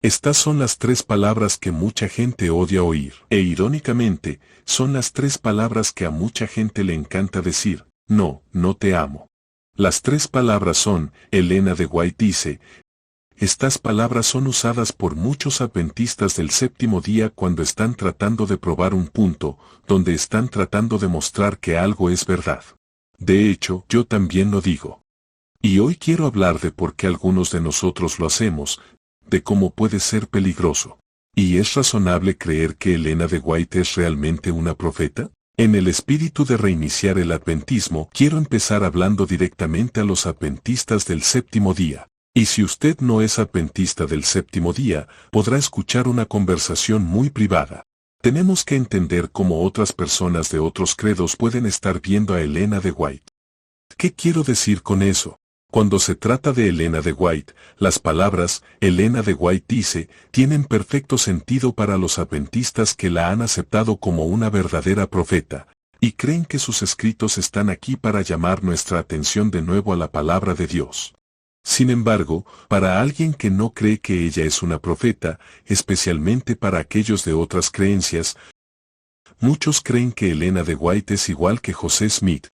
Estas son las tres palabras que mucha gente odia oír. E irónicamente, son las tres palabras que a mucha gente le encanta decir: no, no te amo. Las tres palabras son, Elena de White dice, estas palabras son usadas por muchos adventistas del séptimo día cuando están tratando de probar un punto, donde están tratando de mostrar que algo es verdad. De hecho, yo también lo digo. Y hoy quiero hablar de por qué algunos de nosotros lo hacemos, de cómo puede ser peligroso. ¿Y es razonable creer que Elena de White es realmente una profeta? En el espíritu de reiniciar el adventismo, quiero empezar hablando directamente a los adventistas del séptimo día. Y si usted no es adventista del séptimo día, podrá escuchar una conversación muy privada. Tenemos que entender cómo otras personas de otros credos pueden estar viendo a Elena de White. ¿Qué quiero decir con eso? Cuando se trata de Elena de White, las palabras Elena de White dice tienen perfecto sentido para los adventistas que la han aceptado como una verdadera profeta, y creen que sus escritos están aquí para llamar nuestra atención de nuevo a la palabra de Dios. Sin embargo, para alguien que no cree que ella es una profeta, especialmente para aquellos de otras creencias, muchos creen que Elena de White es igual que José Smith.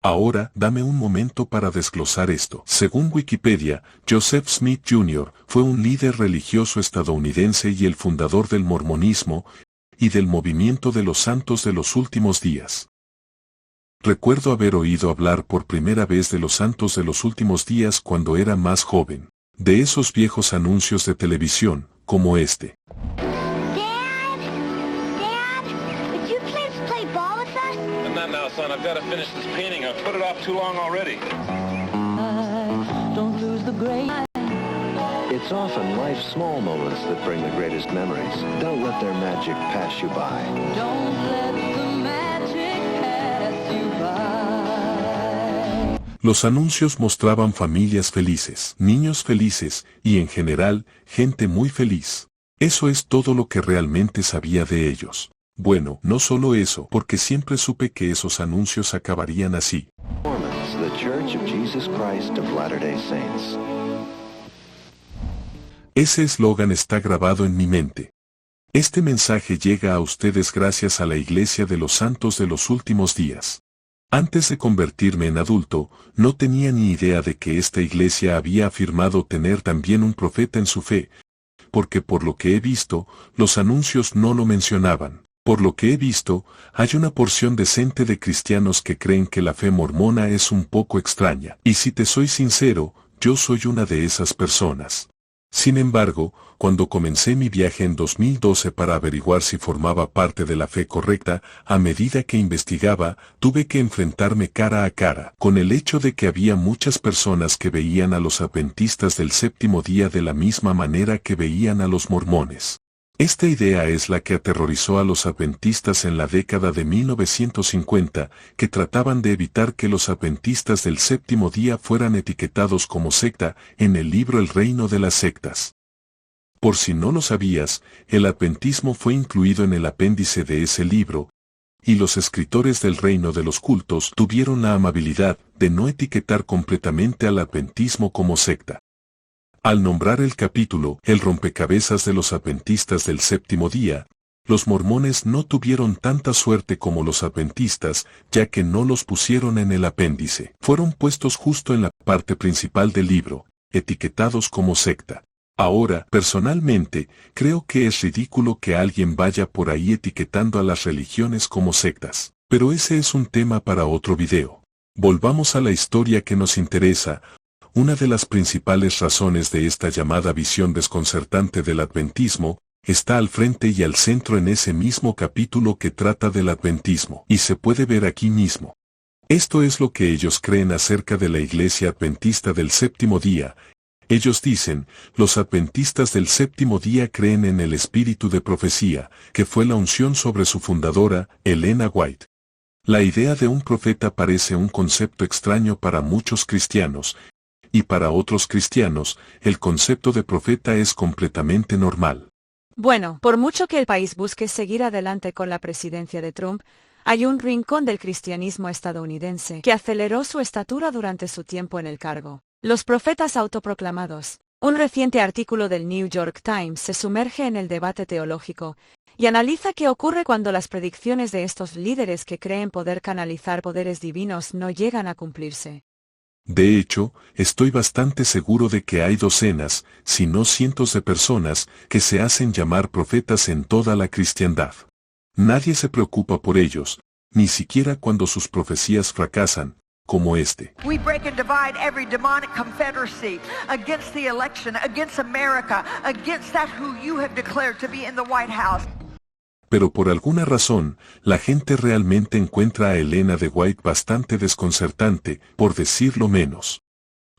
Ahora, dame un momento para desglosar esto. Según Wikipedia, Joseph Smith Jr. fue un líder religioso estadounidense y el fundador del mormonismo y del movimiento de los santos de los últimos días. Recuerdo haber oído hablar por primera vez de los santos de los últimos días cuando era más joven, de esos viejos anuncios de televisión, como este. Son, I've got to finish this painting. I've put it off too long already. Don't lose the great. It's often life's small moments that bring the greatest memories. Don't let their magic pass you by. Don't let the magic pass you by. Los anuncios mostraban familias felices, niños felices y en general, gente muy feliz. Eso es todo lo que realmente sabía de ellos. Bueno, no solo eso, porque siempre supe que esos anuncios acabarían así. The Church of Jesus Christ of Latter-day Saints. Ese eslogan está grabado en mi mente. Este mensaje llega a ustedes gracias a la Iglesia de los Santos de los Últimos Días. Antes de convertirme en adulto, no tenía ni idea de que esta iglesia había afirmado tener también un profeta en su fe, porque por lo que he visto, los anuncios no lo mencionaban. Por lo que he visto, hay una porción decente de cristianos que creen que la fe mormona es un poco extraña. Y si te soy sincero, yo soy una de esas personas. Sin embargo, cuando comencé mi viaje en 2012 para averiguar si formaba parte de la fe correcta, a medida que investigaba, tuve que enfrentarme cara a cara con el hecho de que había muchas personas que veían a los adventistas del séptimo día de la misma manera que veían a los mormones. Esta idea es la que aterrorizó a los adventistas en la década de 1950, que trataban de evitar que los adventistas del séptimo día fueran etiquetados como secta en el libro El Reino de las Sectas. Por si no lo sabías, el adventismo fue incluido en el apéndice de ese libro, y los escritores del Reino de los Cultos tuvieron la amabilidad de no etiquetar completamente al adventismo como secta. Al nombrar el capítulo El rompecabezas de los adventistas del séptimo día, los mormones no tuvieron tanta suerte como los adventistas, ya que no los pusieron en el apéndice. Fueron puestos justo en la parte principal del libro, etiquetados como secta. Ahora, personalmente, creo que es ridículo que alguien vaya por ahí etiquetando a las religiones como sectas. Pero ese es un tema para otro video. Volvamos a la historia que nos interesa. Una de las principales razones de esta llamada visión desconcertante del adventismo, está al frente y al centro en ese mismo capítulo que trata del adventismo, y se puede ver aquí mismo. Esto es lo que ellos creen acerca de la Iglesia Adventista del Séptimo Día. Ellos dicen, los adventistas del séptimo día creen en el espíritu de profecía, que fue la unción sobre su fundadora, Elena White. La idea de un profeta parece un concepto extraño para muchos cristianos, y para otros cristianos, el concepto de profeta es completamente normal. Bueno, por mucho que el país busque seguir adelante con la presidencia de Trump, hay un rincón del cristianismo estadounidense que aceleró su estatura durante su tiempo en el cargo. Los profetas autoproclamados, Un reciente artículo del New York Times se sumerge en el debate teológico y analiza qué ocurre cuando las predicciones de estos líderes que creen poder canalizar poderes divinos no llegan a cumplirse. De hecho, estoy bastante seguro de que hay docenas, si no cientos de personas, que se hacen llamar profetas en toda la cristiandad. Nadie se preocupa por ellos, ni siquiera cuando sus profecías fracasan, como este. We break and divide every demonic confederacy against the election, against America, against that who you have declared to be in the White House. Pero por alguna razón, la gente realmente encuentra a Elena de White bastante desconcertante, por decirlo menos.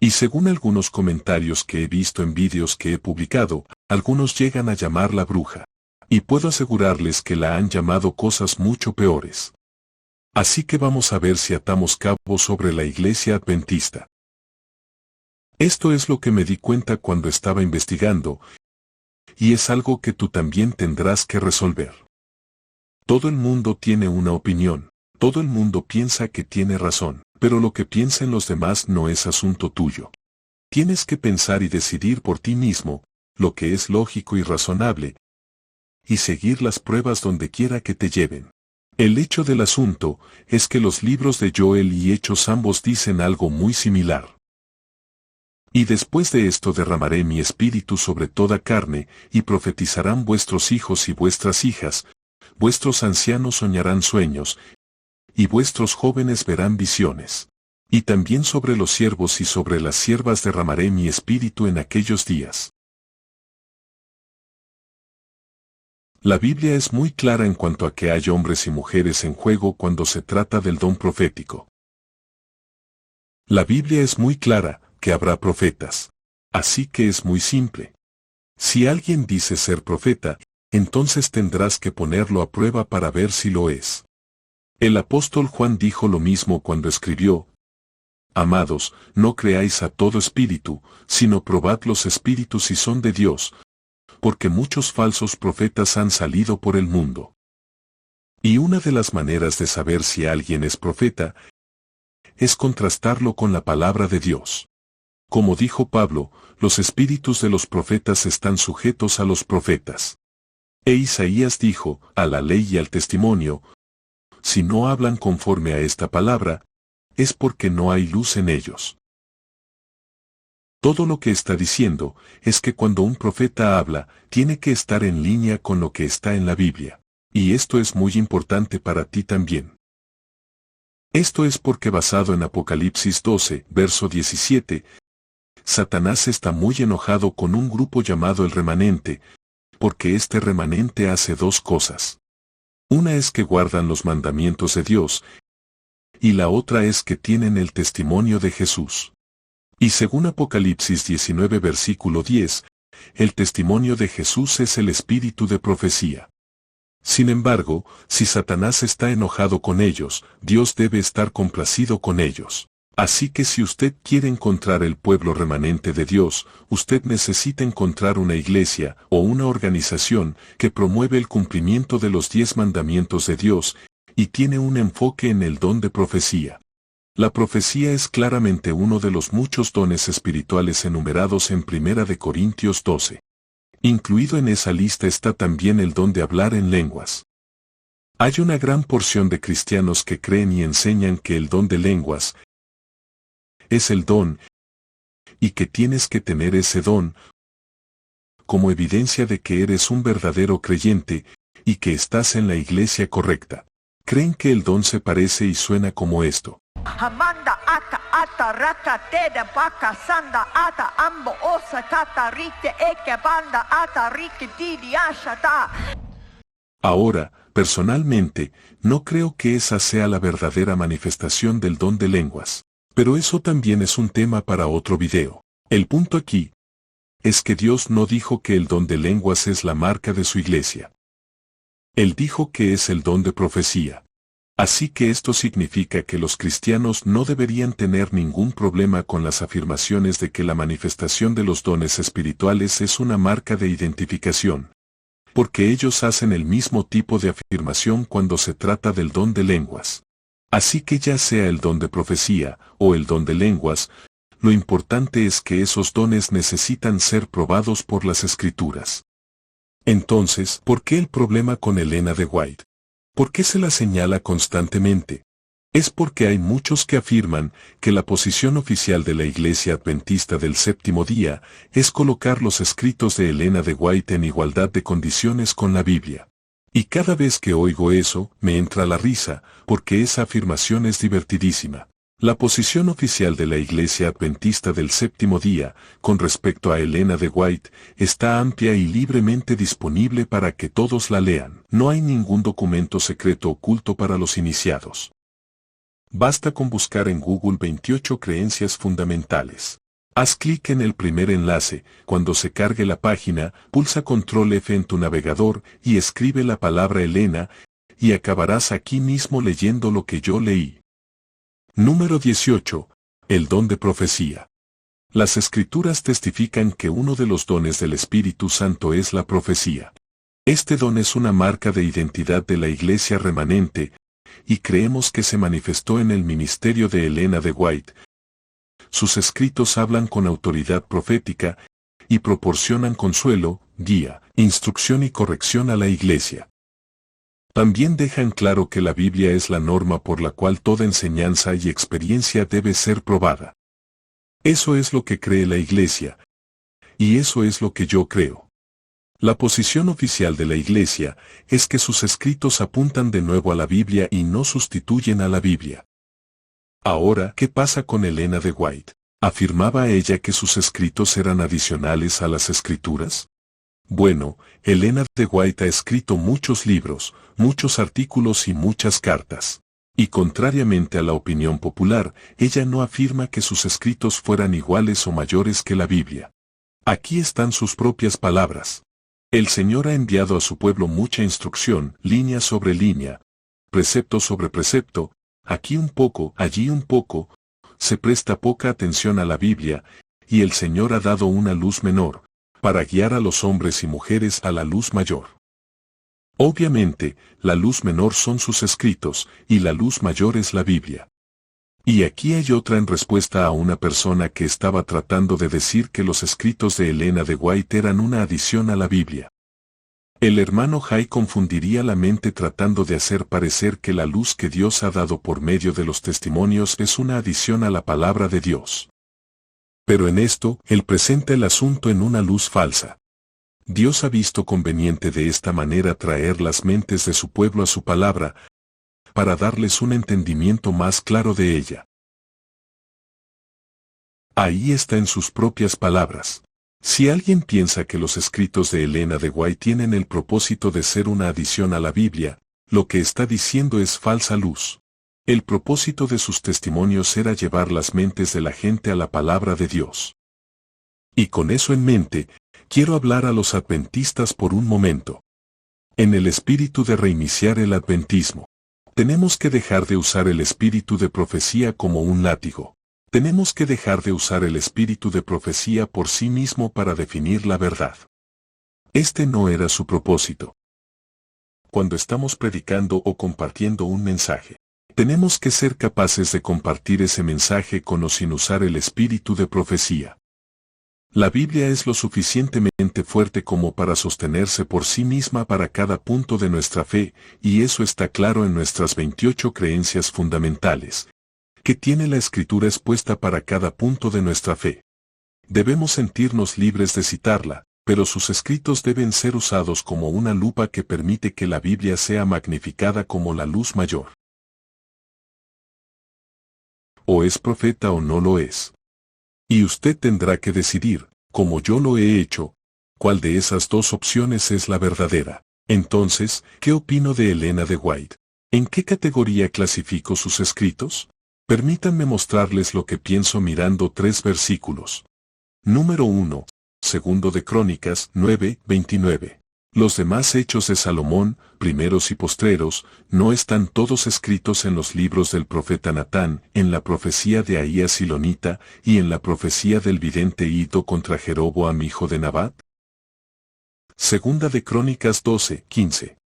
Y según algunos comentarios que he visto en vídeos que he publicado, algunos llegan a llamarla bruja. Y puedo asegurarles que la han llamado cosas mucho peores. Así que vamos a ver si atamos cabos sobre la iglesia adventista. Esto es lo que me di cuenta cuando estaba investigando, y es algo que tú también tendrás que resolver. Todo el mundo tiene una opinión, todo el mundo piensa que tiene razón, pero lo que piensen los demás no es asunto tuyo. Tienes que pensar y decidir por ti mismo, lo que es lógico y razonable, y seguir las pruebas donde quiera que te lleven. El hecho del asunto es que los libros de Joel y Hechos ambos dicen algo muy similar. Y después de esto derramaré mi espíritu sobre toda carne, y profetizarán vuestros hijos y vuestras hijas, vuestros ancianos soñarán sueños, y vuestros jóvenes verán visiones. Y también sobre los siervos y sobre las siervas derramaré mi espíritu en aquellos días. La Biblia es muy clara en cuanto a que hay hombres y mujeres en juego cuando se trata del don profético. La Biblia es muy clara, que habrá profetas. Así que es muy simple. Si alguien dice ser profeta, entonces tendrás que ponerlo a prueba para ver si lo es. El apóstol Juan dijo lo mismo cuando escribió: Amados, no creáis a todo espíritu, sino probad los espíritus si son de Dios, porque muchos falsos profetas han salido por el mundo. Y una de las maneras de saber si alguien es profeta es contrastarlo con la palabra de Dios. Como dijo Pablo, los espíritus de los profetas están sujetos a los profetas. E Isaías dijo, a la ley y al testimonio, si no hablan conforme a esta palabra, es porque no hay luz en ellos. Todo lo que está diciendo es que cuando un profeta habla, tiene que estar en línea con lo que está en la Biblia. Y esto es muy importante para ti también. Esto es porque basado en Apocalipsis 12, verso 17, Satanás está muy enojado con un grupo llamado el remanente, porque este remanente hace dos cosas. Una es que guardan los mandamientos de Dios, y la otra es que tienen el testimonio de Jesús. Y según Apocalipsis 19 versículo 10, el testimonio de Jesús es el espíritu de profecía. Sin embargo, si Satanás está enojado con ellos, Dios debe estar complacido con ellos. Así que si usted quiere encontrar el pueblo remanente de Dios, usted necesita encontrar una iglesia o una organización que promueve el cumplimiento de los 10 mandamientos de Dios y tiene un enfoque en el don de profecía. La profecía es claramente uno de los muchos dones espirituales enumerados en 1 Corintios 12. Incluido en esa lista está también el don de hablar en lenguas. Hay una gran porción de cristianos que creen y enseñan que el don de lenguas es el don, y que tienes que tener ese don como evidencia de que eres un verdadero creyente y que estás en la iglesia correcta. Creen que el don se parece y suena como esto. Hamanda ata ata raka teda baka sanda ata ambo osa kata rite eke banda ata rike didi ashata. Ahora, personalmente, no creo que esa sea la verdadera manifestación del don de lenguas. Pero eso también es un tema para otro video. El punto aquí es que Dios no dijo que el don de lenguas es la marca de su iglesia. Él dijo que es el don de profecía. Así que esto significa que los cristianos no deberían tener ningún problema con las afirmaciones de que la manifestación de los dones espirituales es una marca de identificación. Porque ellos hacen el mismo tipo de afirmación cuando se trata del don de lenguas. Así que ya sea el don de profecía o el don de lenguas, lo importante es que esos dones necesitan ser probados por las Escrituras. Entonces, ¿por qué el problema con Elena de White? ¿Por qué se la señala constantemente? Es porque hay muchos que afirman que la posición oficial de la Iglesia Adventista del Séptimo Día es colocar los escritos de Elena de White en igualdad de condiciones con la Biblia. Y cada vez que oigo eso, me entra la risa, porque esa afirmación es divertidísima. La posición oficial de la Iglesia Adventista del Séptimo Día, con respecto a Elena de White, está amplia y libremente disponible para que todos la lean. No hay ningún documento secreto oculto para los iniciados. Basta con buscar en Google 28 creencias fundamentales. Haz clic en el primer enlace, cuando se cargue la página, pulsa Control F en tu navegador y escribe la palabra Elena, y acabarás aquí mismo leyendo lo que yo leí. Número 18. El don de profecía. Las Escrituras testifican que uno de los dones del Espíritu Santo es la profecía. Este don es una marca de identidad de la Iglesia remanente, y creemos que se manifestó en el ministerio de Elena de White. Sus escritos hablan con autoridad profética, y proporcionan consuelo, guía, instrucción y corrección a la Iglesia. También dejan claro que la Biblia es la norma por la cual toda enseñanza y experiencia debe ser probada. Eso es lo que cree la Iglesia. Y eso es lo que yo creo. La posición oficial de la Iglesia es que sus escritos apuntan de nuevo a la Biblia y no sustituyen a la Biblia. Ahora, ¿qué pasa con Elena de White? ¿Afirmaba ella que sus escritos eran adicionales a las Escrituras? Bueno, Elena de White ha escrito muchos libros, muchos artículos y muchas cartas. Y contrariamente a la opinión popular, ella no afirma que sus escritos fueran iguales o mayores que la Biblia. Aquí están sus propias palabras. El Señor ha enviado a su pueblo mucha instrucción, línea sobre línea, precepto sobre precepto, aquí un poco, allí un poco, se presta poca atención a la Biblia, y el Señor ha dado una luz menor, para guiar a los hombres y mujeres a la luz mayor. Obviamente, la luz menor son sus escritos, y la luz mayor es la Biblia. Y aquí hay otra en respuesta a una persona que estaba tratando de decir que los escritos de Elena de White eran una adición a la Biblia. El hermano Jay confundiría la mente tratando de hacer parecer que la luz que Dios ha dado por medio de los testimonios es una adición a la palabra de Dios. Pero en esto, él presenta el asunto en una luz falsa. Dios ha visto conveniente de esta manera traer las mentes de su pueblo a su palabra, para darles un entendimiento más claro de ella. Ahí está en sus propias palabras. Si alguien piensa que los escritos de Elena de White tienen el propósito de ser una adición a la Biblia, lo que está diciendo es falsa luz. El propósito de sus testimonios era llevar las mentes de la gente a la palabra de Dios. Y con eso en mente, quiero hablar a los adventistas por un momento. En el espíritu de reiniciar el adventismo. Tenemos que dejar de usar el espíritu de profecía como un látigo. Tenemos que dejar de usar el espíritu de profecía por sí mismo para definir la verdad. Este no era su propósito. Cuando estamos predicando o compartiendo un mensaje, tenemos que ser capaces de compartir ese mensaje con o sin usar el espíritu de profecía. La Biblia es lo suficientemente fuerte como para sostenerse por sí misma para cada punto de nuestra fe, y eso está claro en nuestras 28 creencias fundamentales, que tiene la Escritura expuesta para cada punto de nuestra fe. Debemos sentirnos libres de citarla, pero sus escritos deben ser usados como una lupa que permite que la Biblia sea magnificada como la luz mayor. O es profeta o no lo es. Y usted tendrá que decidir, como yo lo he hecho, cuál de esas dos opciones es la verdadera. Entonces, ¿qué opino de Elena de White? ¿En qué categoría clasifico sus escritos? Permítanme mostrarles lo que pienso mirando 3 versículos. Número 1. Segundo de Crónicas 9:29. Los demás hechos de Salomón, primeros y postreros, no están todos escritos en los libros del profeta Natán, en la profecía de Ahías Silonita, y en la profecía del vidente Iddo contra Jeroboam hijo de Nabat. Segunda de Crónicas 12:15.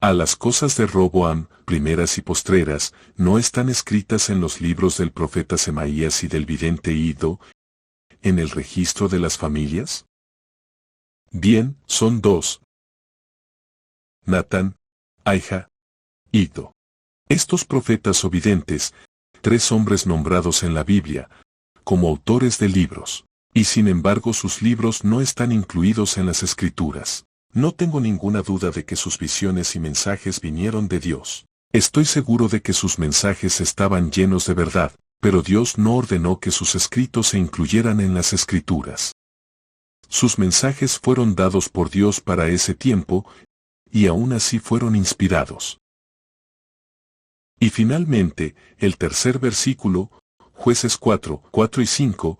A las cosas de Roboam, primeras y postreras, no están escritas en los libros del profeta Semaías y del vidente Iddo, en el registro de las familias? Bien, son dos. Natán, Ahija, Iddo. Estos profetas o videntes, 3 hombres nombrados en la Biblia, como autores de libros, y sin embargo sus libros no están incluidos en las Escrituras. No tengo ninguna duda de que sus visiones y mensajes vinieron de Dios. Estoy seguro de que sus mensajes estaban llenos de verdad, pero Dios no ordenó que sus escritos se incluyeran en las Escrituras. Sus mensajes fueron dados por Dios para ese tiempo, y aún así fueron inspirados. Y finalmente, el tercer versículo, Jueces 4, 4 y 5,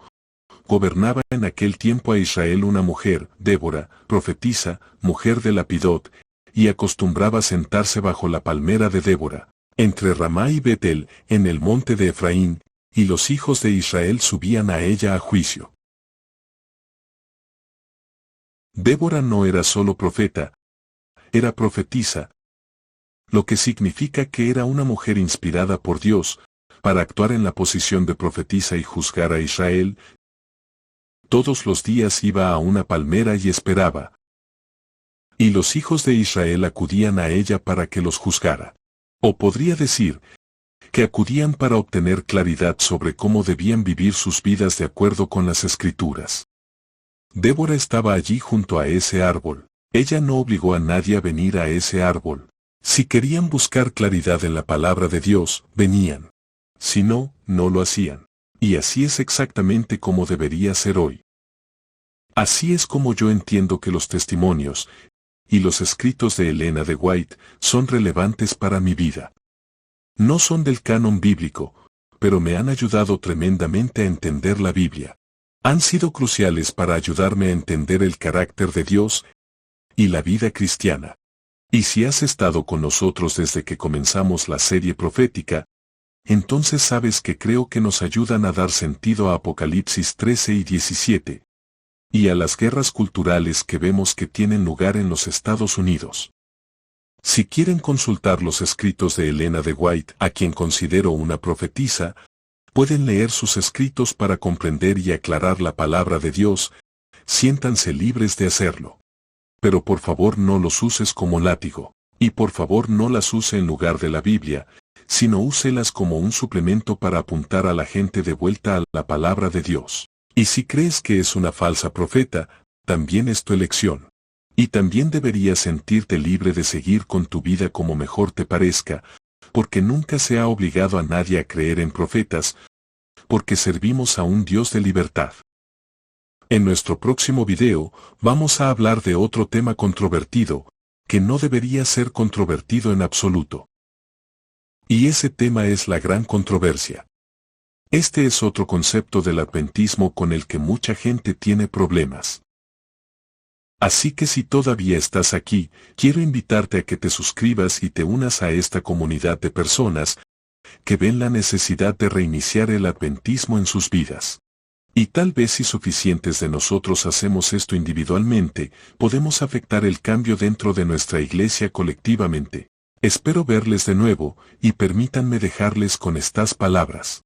gobernaba en aquel tiempo a Israel una mujer, Débora, profetisa, mujer de Lapidot, y acostumbraba sentarse bajo la palmera de Débora, entre Ramá y Betel, en el monte de Efraín, y los hijos de Israel subían a ella a juicio. Débora no era solo profeta, era profetisa, lo que significa que era una mujer inspirada por Dios, para actuar en la posición de profetisa y juzgar a Israel. Todos los días iba a una palmera y esperaba. Y los hijos de Israel acudían a ella para que los juzgara. O podría decir, que acudían para obtener claridad sobre cómo debían vivir sus vidas de acuerdo con las Escrituras. Débora estaba allí junto a ese árbol. Ella no obligó a nadie a venir a ese árbol. Si querían buscar claridad en la palabra de Dios, venían. Si no, no lo hacían. Y así es exactamente como debería ser hoy. Así es como yo entiendo que los testimonios y los escritos de Elena de White son relevantes para mi vida. No son del canon bíblico, pero me han ayudado tremendamente a entender la Biblia. Han sido cruciales para ayudarme a entender el carácter de Dios y la vida cristiana. Y si has estado con nosotros desde que comenzamos la serie profética, entonces sabes que creo que nos ayudan a dar sentido a Apocalipsis 13 y 17, y a las guerras culturales que vemos que tienen lugar en los Estados Unidos. Si quieren consultar los escritos de Elena de White, a quien considero una profetisa, pueden leer sus escritos para comprender y aclarar la palabra de Dios. Siéntanse libres de hacerlo. Pero por favor no los uses como látigo, y por favor no las use en lugar de la Biblia, sino úselas como un suplemento para apuntar a la gente de vuelta a la palabra de Dios. Y si crees que es una falsa profeta, también es tu elección. Y también deberías sentirte libre de seguir con tu vida como mejor te parezca, porque nunca se ha obligado a nadie a creer en profetas, porque servimos a un Dios de libertad. En nuestro próximo video, vamos a hablar de otro tema controvertido, que no debería ser controvertido en absoluto. Y ese tema es la gran controversia. Este es otro concepto del adventismo con el que mucha gente tiene problemas. Así que si todavía estás aquí, quiero invitarte a que te suscribas y te unas a esta comunidad de personas que ven la necesidad de reiniciar el adventismo en sus vidas. Y tal vez si suficientes de nosotros hacemos esto individualmente, podemos afectar el cambio dentro de nuestra iglesia colectivamente. Espero verles de nuevo, y permítanme dejarles con estas palabras.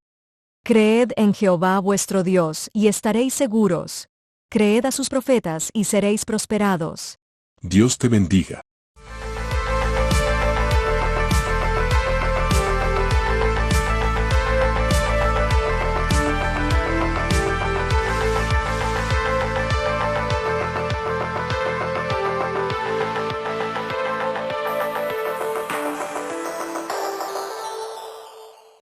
Creed en Jehová vuestro Dios, y estaréis seguros. Creed a sus profetas, y seréis prosperados. Dios te bendiga.